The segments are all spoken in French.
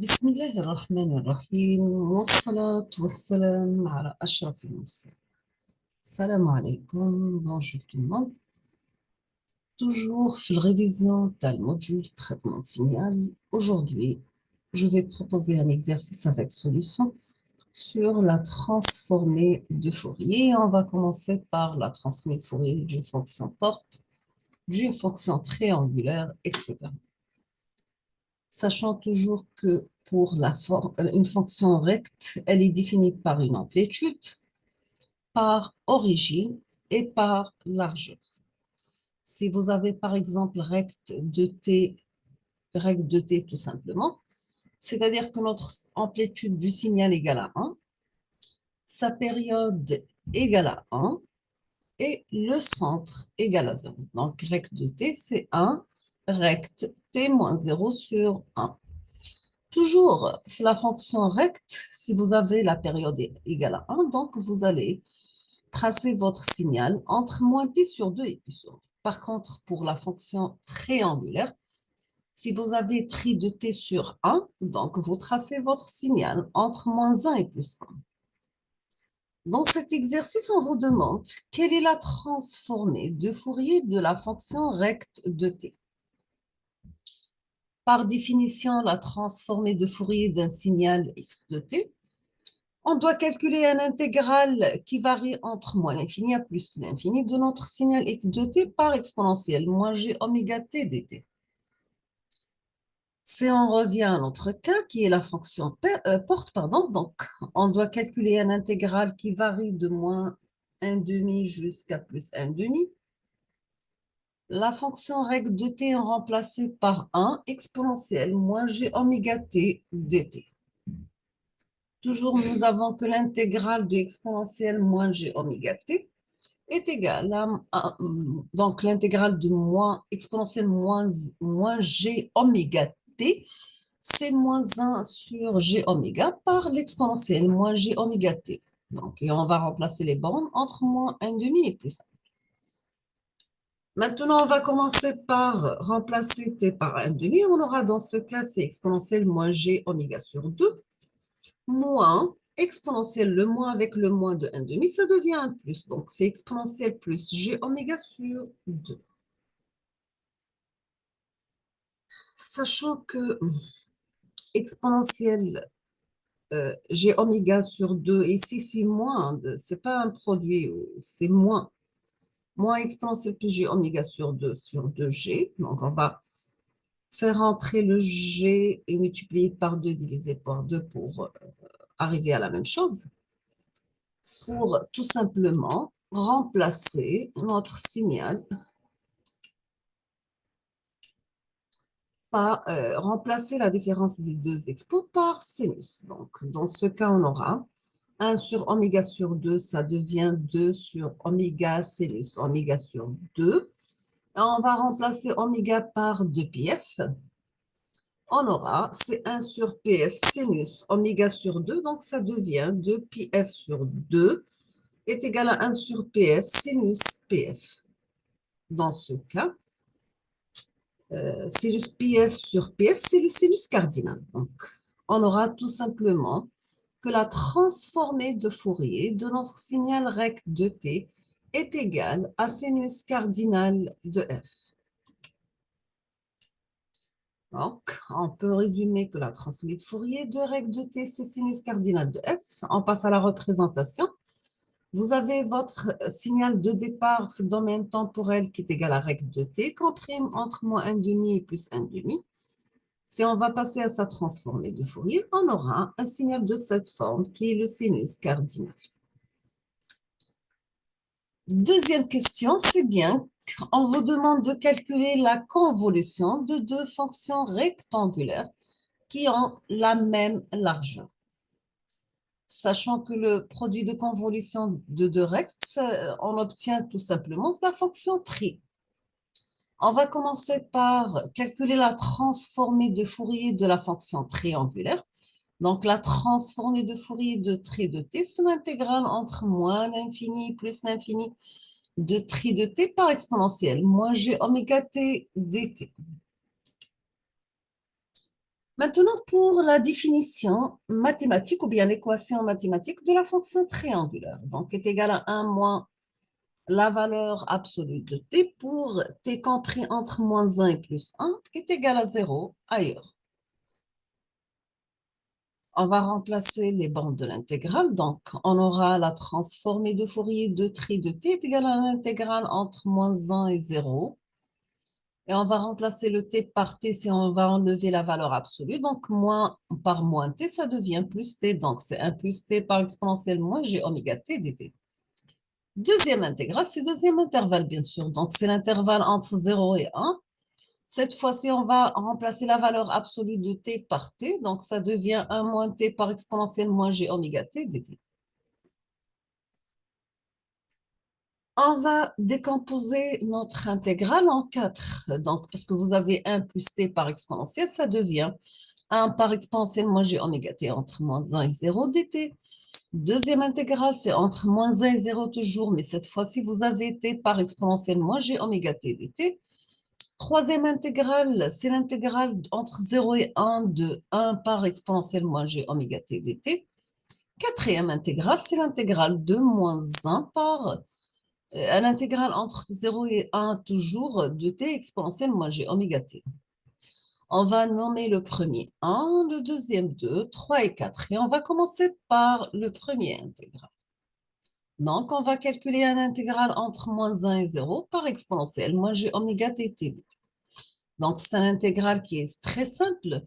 بسم الله الرحمن الرحيم والصلاة والسلام على أشرف المرسلين. Salam alaikum, bonjour tout le monde. Toujours في révision le module traitement de signal. Aujourd'hui, je vais proposer un exercice avec solution sur la transformée de Fourier. On va commencer par la transformée de Fourier d'une fonction porte, d'une fonction triangulaire, etc. Sachant toujours que pour une fonction recte, elle est définie par une amplitude, par origine et par largeur. Si vous avez par exemple règle de t tout simplement, c'est-à-dire que notre amplitude du signal égale à 1, sa période égale à 1 et le centre égale à 0. Donc règle de t, c'est 1 recte t moins 0 sur 1. Toujours, la fonction recte, si vous avez la période égale à 1, donc vous allez tracer votre signal entre moins pi sur 2 et pi sur 2. Par contre, pour la fonction triangulaire, si vous avez tri de t sur 1, donc vous tracez votre signal entre moins 1 et plus 1. Dans cet exercice, on vous demande quelle est la transformée de Fourier de la fonction recte de t. Par définition, la transformée de Fourier d'un signal x de t, on doit calculer un intégral qui varie entre moins l'infini à plus l'infini de notre signal x de t par exponentielle moins g oméga t dt. Si on revient à notre cas, qui est la fonction porte, donc on doit calculer un intégral qui varie de moins 1 demi jusqu'à plus 1 demi. La fonction règle de t est remplacée par 1 exponentielle moins g oméga t dt. Toujours, nous avons que l'intégrale de exponentielle moins g oméga t est égale à donc l'intégrale de moins exponentielle moins g oméga t, c'est moins 1 sur g oméga par l'exponentielle moins g oméga t. Donc, et on va remplacer les bornes entre moins 1 demi et plus 1. Maintenant, on va commencer par remplacer t par 1 demi. On aura dans ce cas, c'est exponentielle moins g oméga sur 2, moins exponentielle, le moins avec le moins de 1 demi, ça devient un plus. Donc, c'est exponentielle plus g oméga sur 2. Sachant que exponentielle g oméga sur 2, ici c'est moins, c'est pas un produit, c'est moins. Moins exponentielle plus g oméga sur 2g. Donc, on va faire entrer le g et multiplier par 2 divisé par 2 pour arriver à la même chose. Pour tout simplement remplacer notre signal par remplacer la différence des deux expos par sinus. Donc, dans ce cas, on aura 1 sur oméga sur 2, ça devient 2 sur oméga sinus oméga sur 2. Et on va remplacer oméga par 2 πf. On aura, c'est 1 sur pf sinus oméga sur 2, donc ça devient 2 πf sur 2 est égal à 1 sur pf sinus pf. Dans ce cas, sinus pf sur pf, c'est le sinus cardinal. Donc, on aura tout simplement que la transformée de Fourier de notre signal recte de t est égale à sinus cardinal de f. Donc, on peut résumer que la transformée de Fourier de règle de t, c'est sinus cardinal de f. On passe à la représentation. Vous avez votre signal de départ domaine temporel qui est égal à règle de t, comprime entre moins 1 demi et plus 1 demi. Si on va passer à sa transformée de Fourier, on aura un signal de cette forme qui est le sinus cardinal. Deuxième question, c'est bien, on vous demande de calculer la convolution de deux fonctions rectangulaires qui ont la même largeur. Sachant que le produit de convolution de deux rectes, on obtient tout simplement la fonction tri. On va commencer par calculer la transformée de Fourier de la fonction triangulaire. Donc, la transformée de Fourier de tri de t, c'est l'intégrale entre moins l'infini plus l'infini de tri de t par exponentielle, moins g oméga t dt. Maintenant, pour la définition mathématique ou bien l'équation mathématique de la fonction triangulaire. Donc, est égal à 1 moins la valeur absolue de t pour t compris entre moins 1 et plus 1 est égal à 0 ailleurs. On va remplacer les bornes de l'intégrale. Donc, on aura la transformée de Fourier de tri de t est égal à l'intégrale entre moins 1 et 0. Et on va remplacer le t par t si on va enlever la valeur absolue. Donc, moins par moins t, ça devient plus t. Donc, c'est 1 plus t par exponentielle moins g oméga t dt. Deuxième intégrale, c'est deuxième intervalle, bien sûr. Donc, c'est l'intervalle entre 0 et 1. Cette fois-ci, on va remplacer la valeur absolue de t par t. Donc, ça devient 1 moins t par exponentielle moins g oméga t dt. On va décomposer notre intégrale en 4. Donc, parce que vous avez 1 plus t par exponentielle, ça devient 1 par exponentielle moins g oméga t entre moins 1 et 0 dt. Deuxième intégrale, c'est entre moins 1 et 0 toujours, mais cette fois-ci, vous avez t par exponentielle moins g oméga t dt. Troisième intégrale, c'est l'intégrale entre 0 et 1 de 1 par exponentielle moins g oméga t dt. Quatrième intégrale, c'est l'intégrale de moins 1 par l'intégrale entre 0 et 1 toujours de t exponentielle moins g oméga t. On va nommer le premier 1, le deuxième 2, 3 et 4. Et on va commencer par le premier intégral. Donc, on va calculer un intégral entre moins 1 et 0 par exponentielle moins g oméga t t. Donc, c'est un intégral qui est très simple.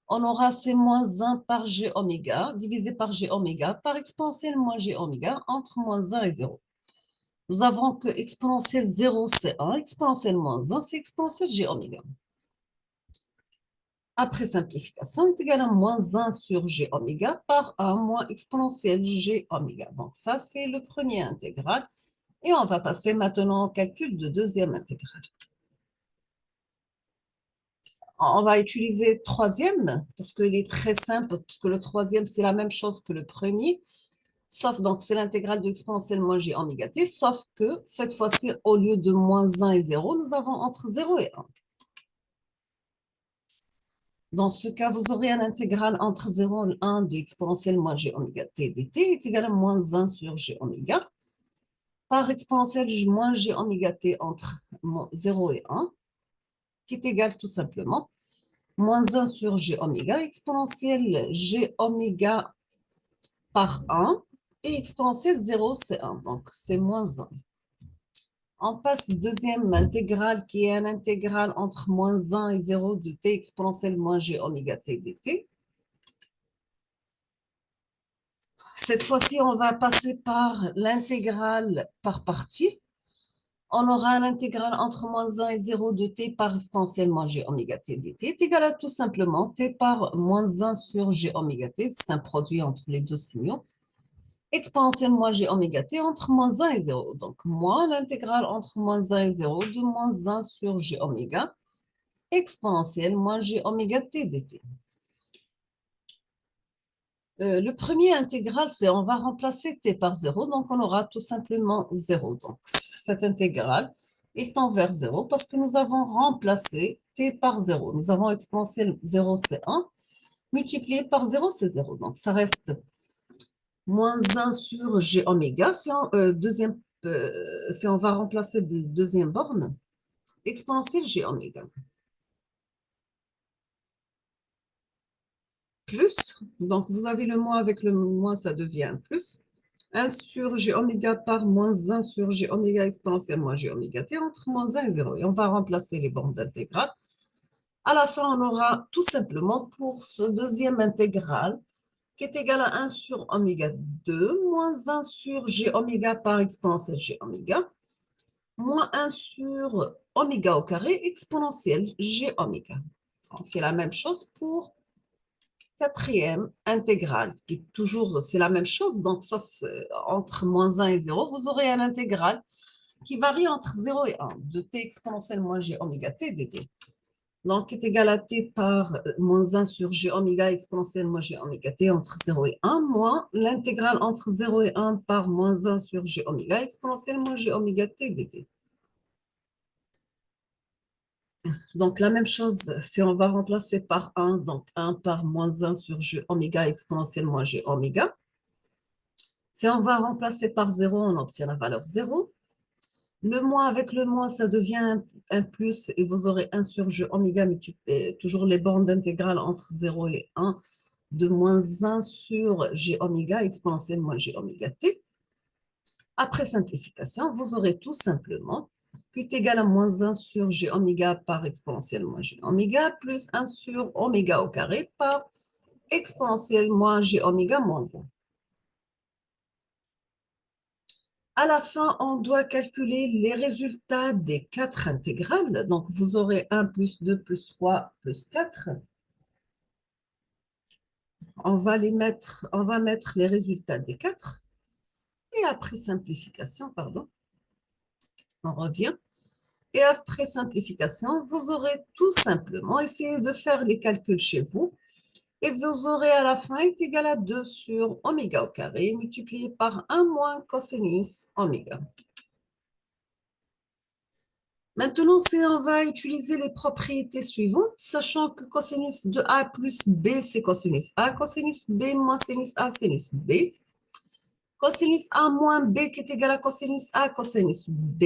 On aura c moins 1 par g oméga divisé par g oméga par exponentielle moins g oméga entre moins 1 et 0. Nous avons que exponentielle 0, c'est 1, exponentielle moins 1, c'est exponentielle g oméga. Après simplification, est égal à moins 1 sur g oméga par 1 moins exponentielle g oméga. Donc, ça, c'est le premier intégral. Et on va passer maintenant au calcul de deuxième intégral. On va utiliser troisième parce qu'il est très simple, parce que le troisième, c'est la même chose que le premier, sauf donc c'est l'intégrale de exponentielle moins g oméga t, sauf que cette fois-ci, au lieu de moins 1 et 0, nous avons entre 0 et 1. Dans ce cas, vous aurez un intégral entre 0 et 1 de exponentielle moins g oméga t dt est égal à moins 1 sur g oméga par exponentielle moins g oméga t entre 0 et 1, qui est égal tout simplement moins 1 sur g oméga, exponentielle g oméga par 1, et exponentielle 0, c'est 1. Donc, c'est moins 1. On passe au deuxième intégrale, qui est un intégral entre moins 1 et 0 de t exponentielle moins g oméga t dt. Cette fois-ci, on va passer par l'intégrale par partie. On aura l'intégrale entre moins 1 et 0 de t par exponentielle moins g oméga t dt est égal à tout simplement t par moins 1 sur g oméga t. C'est un produit entre les deux signaux. Exponentielle moins g oméga t entre moins 1 et 0. Donc, moins l'intégrale entre moins 1 et 0 de moins 1 sur g oméga exponentielle moins g oméga t dt. Le premier intégral, c'est on va remplacer t par 0, donc on aura tout simplement 0. Donc, cette intégrale est envers 0 parce que nous avons remplacé t par 0. Nous avons exponentielle 0, c'est 1, multiplié par 0, c'est 0. Donc, ça reste moins 1 sur g oméga. Si on va remplacer la deuxième borne, exponentielle g oméga. Plus, donc vous avez le moins avec le moins, ça devient un plus. 1 sur g oméga par moins 1 sur g oméga exponentielle moins g oméga t entre moins 1 et 0. Et on va remplacer les bornes d'intégrale. À la fin, on aura tout simplement pour ce deuxième intégral qui est égal à 1 sur oméga 2 moins 1 sur g oméga par exponentielle g oméga moins 1 sur oméga au carré exponentielle g oméga. On fait la même chose pour quatrième intégrale, qui est toujours, c'est la même chose, donc sauf entre moins 1 et 0, vous aurez un intégral qui varie entre 0 et 1, de t exponentielle moins g oméga t dt. Donc, est égal à t par moins 1 sur g oméga exponentielle moins g oméga t entre 0 et 1, moins l'intégrale entre 0 et 1 par moins 1 sur g oméga exponentielle moins g oméga t dt. Donc, la même chose, si on va remplacer par 1, donc 1 par moins 1 sur G oméga exponentielle moins G oméga. Si on va remplacer par 0, on obtient la valeur 0. Le moins avec le moins, ça devient un plus et vous aurez 1 sur G oméga multiplié, toujours les bornes d'intégrale entre 0 et 1, de moins 1 sur G oméga exponentielle moins G oméga t. Après simplification, vous aurez tout simplement Q est égal à moins 1 sur G oméga par exponentielle moins G oméga plus 1 sur oméga au carré par exponentielle moins G oméga moins 1. À la fin, on doit calculer les résultats des 4 intégrales. Donc, vous aurez 1 plus 2 plus 3 plus 4. On va mettre les résultats des 4. Et après simplification, pardon, on revient. Et après simplification, vous aurez tout simplement essayé de faire les calculs chez vous. Et vous aurez à la fin est égal à 2 sur oméga au carré multiplié par 1 moins cosinus oméga. Maintenant, on va utiliser les propriétés suivantes, sachant que cosinus de A plus B, c'est cosinus A, cosinus B moins sinus A, sinus B. Cosinus A moins B qui est égal à cosinus A, cosinus B.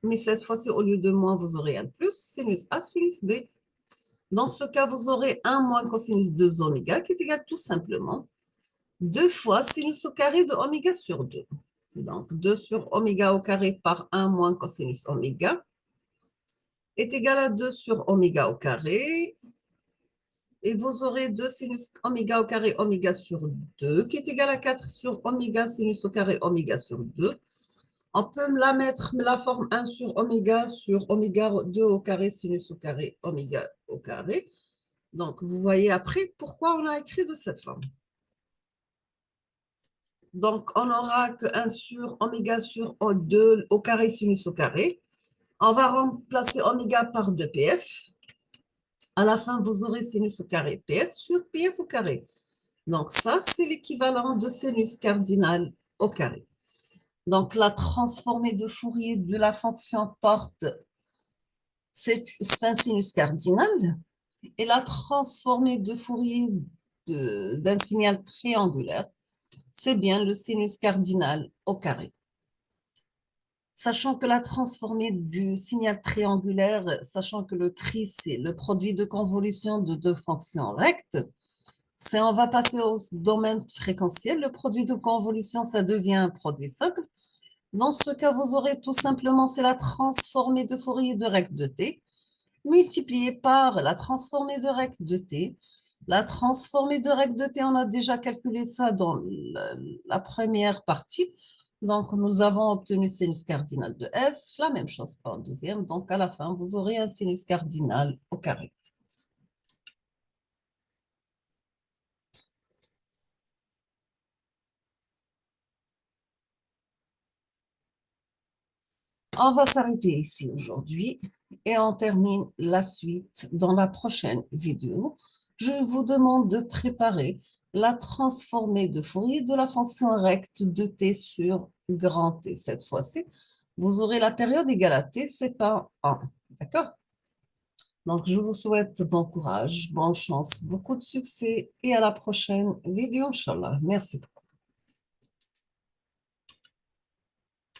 Mais cette fois-ci, au lieu de moins, vous aurez un plus, sinus A, sinus B. Dans ce cas, vous aurez 1 moins cosinus 2 oméga qui est égal tout simplement 2 fois sinus au carré de oméga sur 2. Donc, 2 sur oméga au carré par 1 moins cosinus oméga est égal à 2 sur oméga au carré. Et vous aurez 2 sinus oméga au carré oméga sur 2 qui est égal à 4 sur oméga sinus au carré oméga sur 2. On peut la mettre la forme 1 sur oméga 2 au carré sinus au carré oméga au carré. Donc, vous voyez après pourquoi on a écrit de cette forme. Donc, on n'aura que 1 sur oméga sur 2 au carré sinus au carré. On va remplacer oméga par 2pf. À la fin, vous aurez sinus au carré pf sur pf au carré. Donc, ça, c'est l'équivalent de sinus cardinal au carré. Donc, la transformée de Fourier de la fonction porte, c'est un sinus cardinal. Et la transformée de Fourier d'un signal triangulaire, c'est bien le sinus cardinal au carré. Sachant que la transformée du signal triangulaire, sachant que le tri, c'est le produit de convolution de deux fonctions rectes, on va passer au domaine fréquentiel. Le produit de convolution, ça devient un produit simple. Dans ce cas, vous aurez tout simplement, c'est la transformée de Fourier de recte de t, multipliée par la transformée de recte de t. La transformée de recte de t, on a déjà calculé ça dans la première partie. Donc, nous avons obtenu sinus cardinal de f. La même chose pour le deuxième. Donc, à la fin, vous aurez un sinus cardinal au carré. On va s'arrêter ici aujourd'hui et on termine la suite dans la prochaine vidéo. Je vous demande de préparer la transformée de Fourier de la fonction recte de t sur grand T. Cette fois-ci, vous aurez la période égale à t, c'est pas 1. D'accord? Donc, je vous souhaite bon courage, bonne chance, beaucoup de succès et à la prochaine vidéo, Inch'Allah. Merci beaucoup.